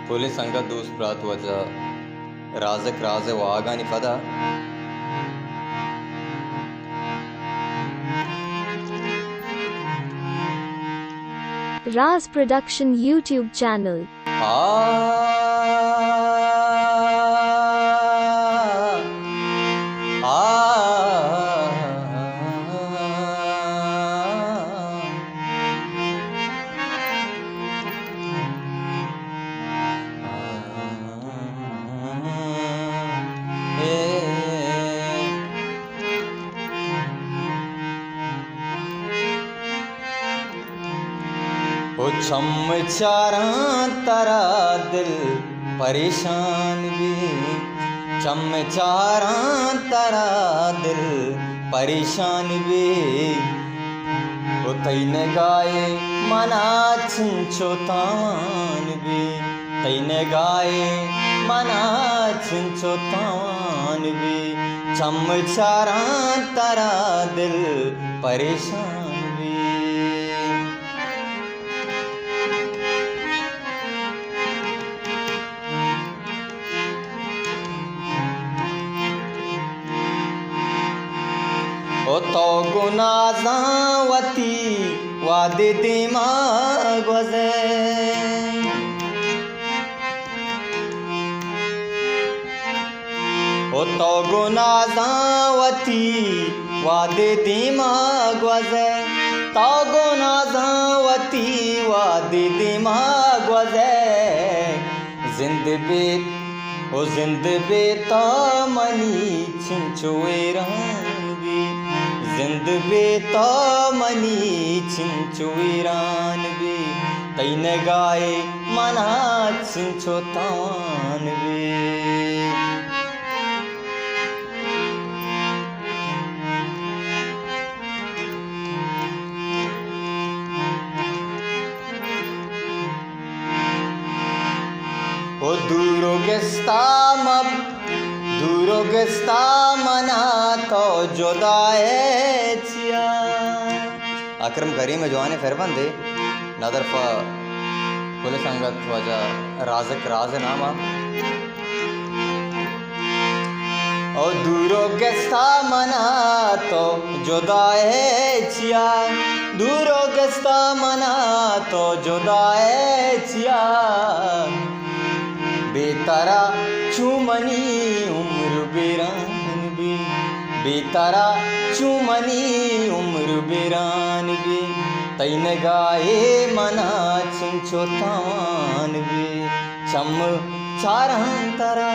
Poli sanga dus prat waja razak raze waagani fada Raz Production YouTube channel. ओ छम चारां तारा दिल परेशान भी छम चारां तारा दिल परेशान भी ओ तैने गाए मना छिंचो तान भी तैने गाए मना छिंचो तान भी छम चारां तारा दिल परेशान भी ओ तो गुनाजावती वादे दिमाग वजे ओ तो गुनाजावती वादे दिमाग वजे तो गुनाजावती वादे दिमाग वजे जिंदबे ओ जिंदबे तो मनी छिंचोएरान जिंद बेता मनी छिंचो ईरान भी तैने गाए मना छिंचो तान भी ओ दूरो गस्ता मना तो जुदाए छिया अकरम करीम जवाने फरबंदे नदरफा कुल संगत वजह राजक राज नामा ओ दूरो गस्ता मना तो जुदाए छिया दूरो गस्ता मना तो जुदाए छिया बेतारा चुमनी उम्र बेरान भी बेतारा चुमनी उम्र बेरान भी तैन गाए मना छिंचो तान भी चम चारां तारा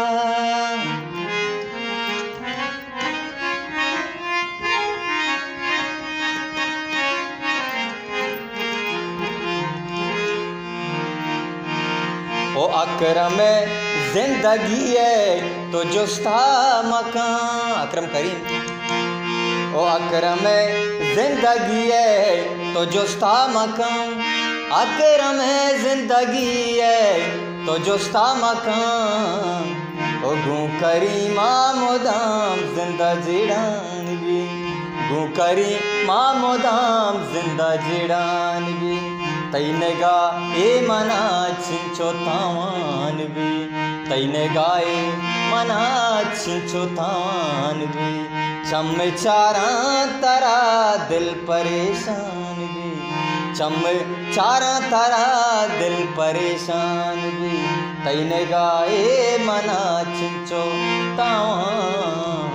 ओ अकरम जिंदगी है तो जुस्ता मकान अकरम करीम ओ अकरम जिंदगी है तो जुस्ता मकान अकरम जिंदगी है तो जुस्ता मकान ओ गू करीमा मुदाम जिंदा जिड़ान भी गू करीमा मुदाम जिंदा जिड़ान भी तैने गा ए मना छिंचो तावान भी तैने गाए मना छिंचो तावान भी चम चारां तारा दिल परेशान भी चम चारां तारा दिल परेशान भी तैने गाए मना छिंचो तावान